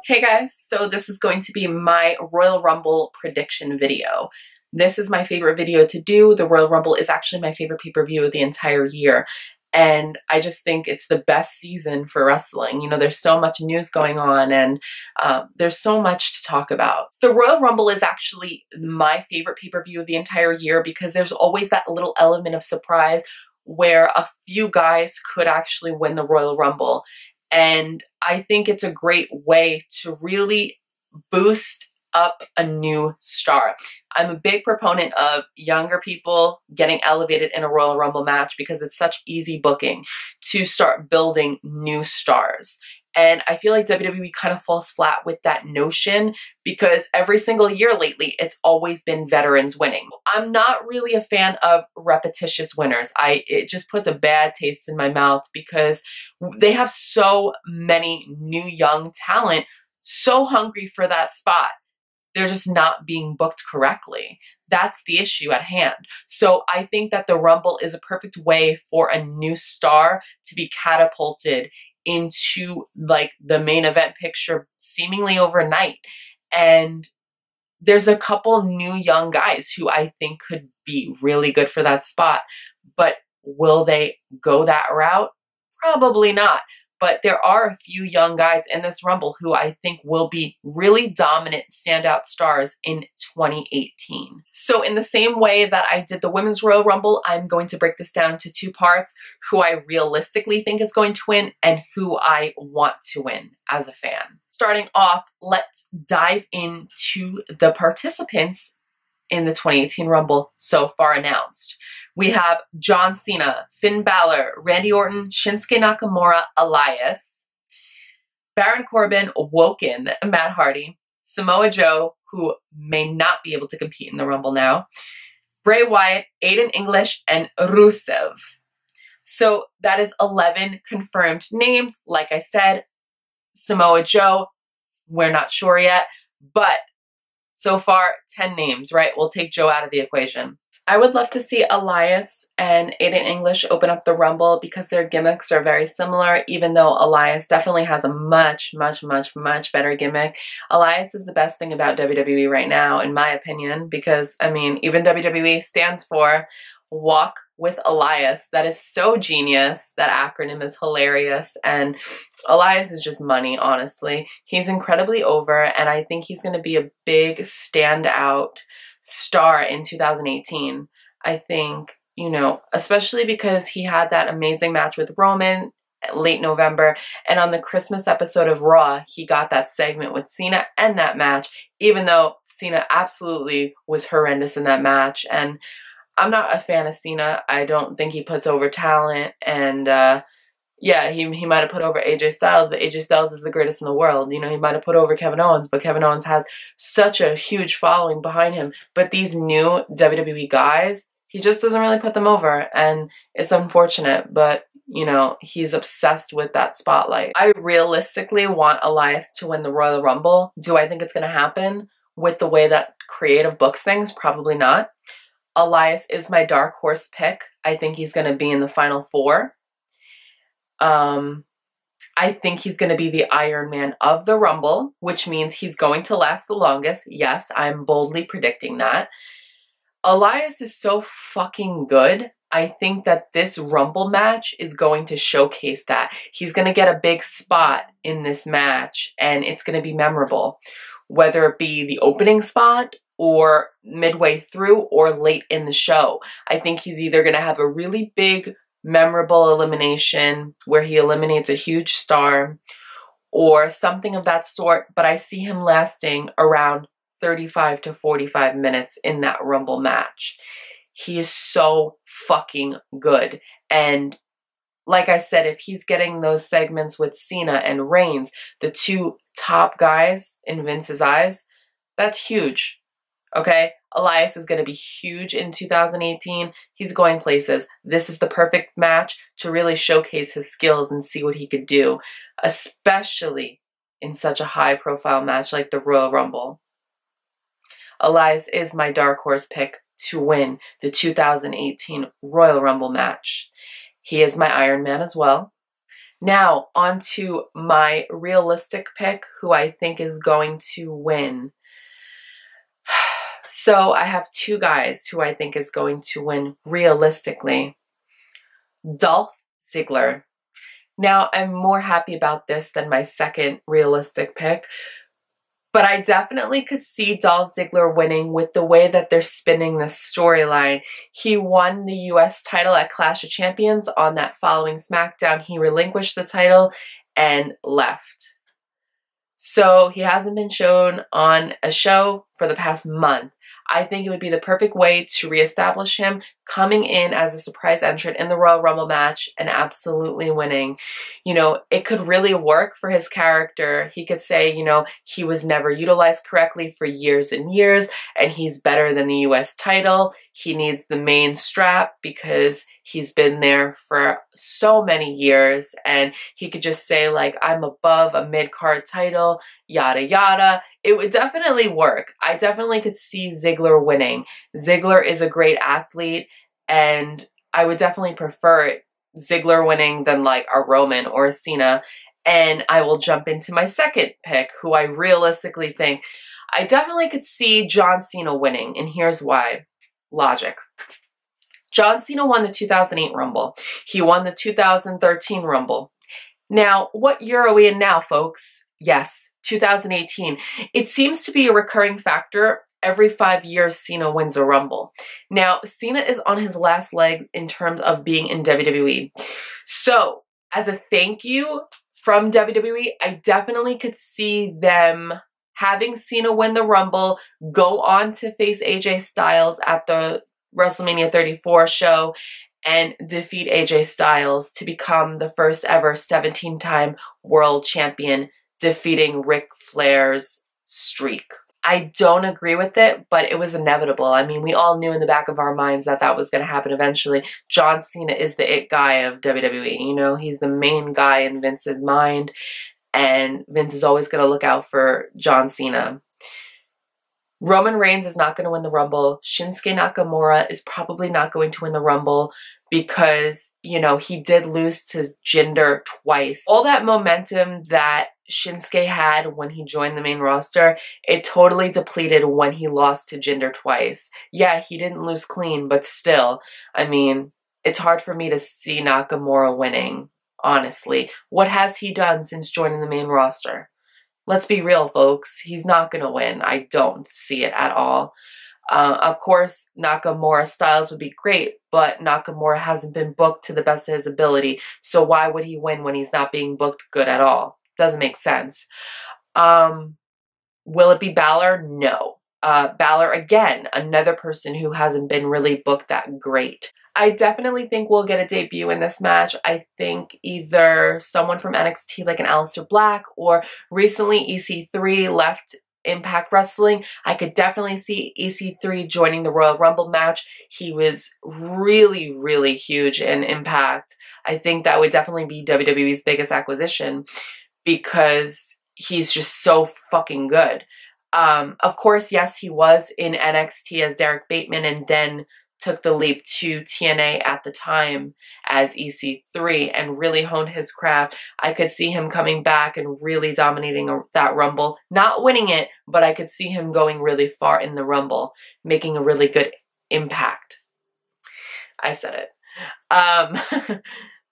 Hey guys, so this is going to be my Royal Rumble prediction video. This is my favorite video to do. The Royal Rumble is actually my favorite pay-per-view of the entire year. And I just think it's the best season for wrestling. You know, there's so much news going on and there's so much to talk about. The Royal Rumble is actually my favorite pay-per-view of the entire year because there's always that little element of surprise where a few guys could actually win the Royal Rumble. And I think it's a great way to really boost up a new star. I'm a big proponent of younger people getting elevated in a Royal Rumble match because it's such easy booking to start building new stars. And I feel like WWE kind of falls flat with that notion because every single year lately, it's always been veterans winning. I'm not really a fan of repetitious winners. It just puts a bad taste in my mouth because they have so many new young talent, so hungry for that spot. They're just not being booked correctly. That's the issue at hand. So I think that the Rumble is a perfect way for a new star to be catapulted into like the main event picture seemingly overnight. And there's a couple new young guys who I think could be really good for that spot. But will they go that route? Probably not. But there are a few young guys in this Rumble who I think will be really dominant standout stars in 2018. So in the same way that I did the Women's Royal Rumble, I'm going to break this down into two parts: who I realistically think is going to win and who I want to win as a fan. Starting off, let's dive into the participants in the 2018 Rumble so far announced. We have John Cena, Finn Balor, Randy Orton, Shinsuke Nakamura, Elias, Baron Corbin, Woken, Matt Hardy, Samoa Joe, who may not be able to compete in the Rumble now, Bray Wyatt, Aiden English, and Rusev. So that is 11 confirmed names. Like I said, Samoa Joe, we're not sure yet, but so far, 10 names, right? We'll take Joe out of the equation. I would love to see Elias and Aiden English open up the Rumble because their gimmicks are very similar, even though Elias definitely has a much better gimmick. Elias is the best thing about WWE right now, in my opinion, because, I mean, even WWE stands for Walk with Elias. That is so genius. That acronym is hilarious. And Elias is just money, honestly. He's incredibly over, and I think he's going to be a big standout star in 2018. I think, you know, especially because he had that amazing match with Roman late November, and on the Christmas episode of Raw, he got that segment with Cena and that match, even though Cena absolutely was horrendous in that match. And I'm not a fan of Cena. I don't think he puts over talent, and yeah, he might have put over AJ Styles, but AJ Styles is the greatest in the world. You know, he might have put over Kevin Owens, but Kevin Owens has such a huge following behind him. But these new WWE guys, he just doesn't really put them over, and it's unfortunate, but you know, he's obsessed with that spotlight. I realistically want Elias to win the Royal Rumble. Do I think it's going to happen with the way that creative books things? Probably not. Elias is my dark horse pick. I think he's going to be in the final four. I think he's going to be the Iron Man of the Rumble, which means he's going to last the longest. Yes, I'm boldly predicting that. Elias is so fucking good. I think that this Rumble match is going to showcase that. He's going to get a big spot in this match, and it's going to be memorable. Whether it be the opening spot or midway through or late in the show. I think he's either going to have a really big, memorable elimination where he eliminates a huge star or something of that sort, but I see him lasting around 35 to 45 minutes in that Rumble match. He is so fucking good. And like I said, if he's getting those segments with Cena and Reigns, the two top guys in Vince's eyes, that's huge. Okay, Elias is going to be huge in 2018. He's going places. This is the perfect match to really showcase his skills and see what he could do, especially in such a high-profile match like the Royal Rumble. Elias is my dark horse pick to win the 2018 Royal Rumble match. He is my Iron Man as well. Now, on to my realistic pick, who I think is going to win. So I have two guys who I think is going to win realistically. Dolph Ziggler. Now, I'm more happy about this than my second realistic pick, but I definitely could see Dolph Ziggler winning with the way that they're spinning this storyline. He won the US title at Clash of Champions. On that following SmackDown, he relinquished the title and left. So he hasn't been shown on a show for the past month. I think it would be the perfect way to reestablish him coming in as a surprise entrant in the Royal Rumble match and absolutely winning. You know, it could really work for his character. He could say, you know, he was never utilized correctly for years and years, and he's better than the US title. He needs the main strap because he's been there for so many years, and he could just say, like, I'm above a mid-card title, yada yada. It would definitely work. I definitely could see Ziggler winning. Ziggler is a great athlete, and I would definitely prefer Ziggler winning than like a Roman or a Cena. And I will jump into my second pick, who I realistically think I definitely could see John Cena winning, and here's why. Logic. John Cena won the 2008 Rumble. He won the 2013 Rumble. Now, what year are we in now, folks? Yes, 2018. It seems to be a recurring factor. Every 5 years, Cena wins a Rumble. Now, Cena is on his last leg in terms of being in WWE. So, as a thank you from WWE, I definitely could see them having Cena win the Rumble, go on to face AJ Styles at the WrestleMania 34 show, and defeat AJ Styles to become the first ever 17-time world champion, defeating Ric Flair's streak. I don't agree with it, but it was inevitable. I mean, we all knew in the back of our minds that that was going to happen eventually. John Cena is the it guy of WWE. You know, he's the main guy in Vince's mind, and Vince is always going to look out for John Cena. Roman Reigns is not going to win the Rumble. Shinsuke Nakamura is probably not going to win the Rumble because, you know, he did lose to Jinder twice. All that momentum that Shinsuke had when he joined the main roster, it totally depleted when he lost to Jinder twice. Yeah, he didn't lose clean, but still, I mean, it's hard for me to see Nakamura winning, honestly. What has he done since joining the main roster? Let's be real, folks. He's not going to win. I don't see it at all. Of course, Nakamura Styles would be great, but Nakamura hasn't been booked to the best of his ability. So why would he win when he's not being booked good at all? Doesn't make sense. Will it be Balor? No. Balor, again, another person who hasn't been really booked that great. I definitely think we'll get a debut in this match. I think either someone from NXT like an Aleister Black, or recently EC3 left Impact Wrestling. I could definitely see EC3 joining the Royal Rumble match. He was really, really huge in Impact. I think that would definitely be WWE's biggest acquisition because he's just so fucking good. Of course, yes, he was in NXT as Derek Bateman and then took the leap to TNA at the time as EC3 and really honed his craft. I could see him coming back and really dominating that Rumble. Not winning it, but I could see him going really far in the Rumble, making a really good impact. I said it.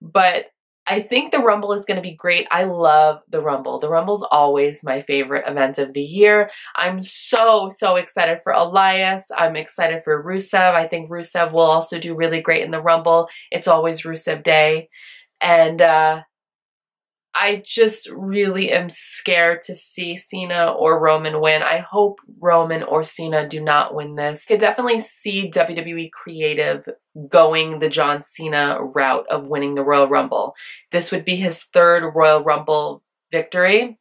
But I think the Rumble is going to be great. I love the Rumble. The Rumble's always my favorite event of the year. I'm so excited for Elias. I'm excited for Rusev. I think Rusev will also do really great in the Rumble. It's always Rusev Day. And I just really am scared to see Cena or Roman win. I hope Roman or Cena do not win this. I could definitely see WWE Creative going the John Cena route of winning the Royal Rumble. This would be his third Royal Rumble victory.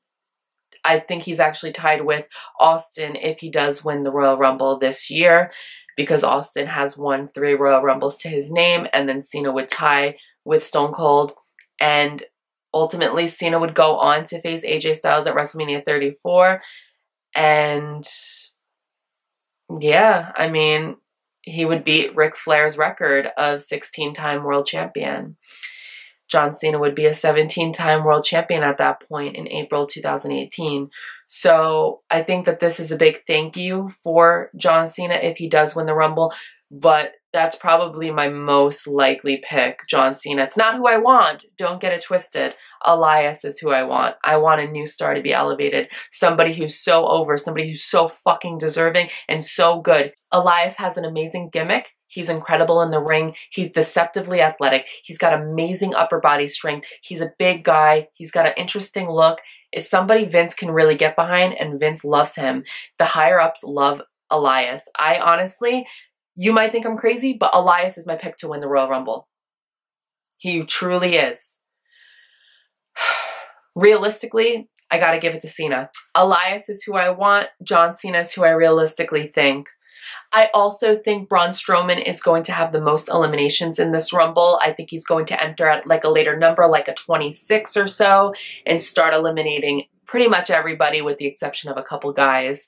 I think he's actually tied with Austin if he does win the Royal Rumble this year, because Austin has won 3 Royal Rumbles to his name, and then Cena would tie with Stone Cold, and ultimately Cena would go on to face AJ Styles at WrestleMania 34, and yeah, I mean, he would beat Ric Flair's record of 16-time world champion. John Cena would be a 17-time world champion at that point in April 2018. So I think that this is a big thank you for John Cena if he does win the Rumble, but that's probably my most likely pick, John Cena. It's not who I want. Don't get it twisted. Elias is who I want. I want a new star to be elevated. Somebody who's so over, somebody who's so fucking deserving and so good. Elias has an amazing gimmick. He's incredible in the ring. He's deceptively athletic. He's got amazing upper body strength. He's a big guy. He's got an interesting look. It's somebody Vince can really get behind, and Vince loves him. The higher-ups love Elias. I honestly, you might think I'm crazy, but Elias is my pick to win the Royal Rumble. He truly is. Realistically, I gotta give it to Cena. Elias is who I want. John Cena is who I realistically think. I also think Braun Strowman is going to have the most eliminations in this Rumble. I think he's going to enter at like a later number, like a 26 or so, and start eliminating pretty much everybody with the exception of a couple guys.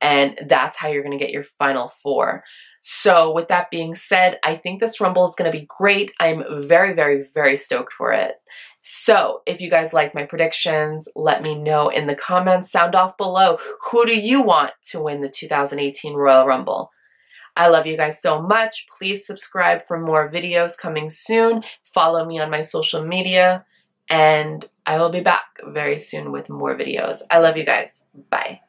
And that's how you're going to get your final four. So with that being said, I think this Rumble is going to be great. I'm very, very, very stoked for it. So if you guys like my predictions, let me know in the comments. Sound off below. Who do you want to win the 2018 Royal Rumble? I love you guys so much. Please subscribe for more videos coming soon. Follow me on my social media, and I will be back very soon with more videos. I love you guys. Bye.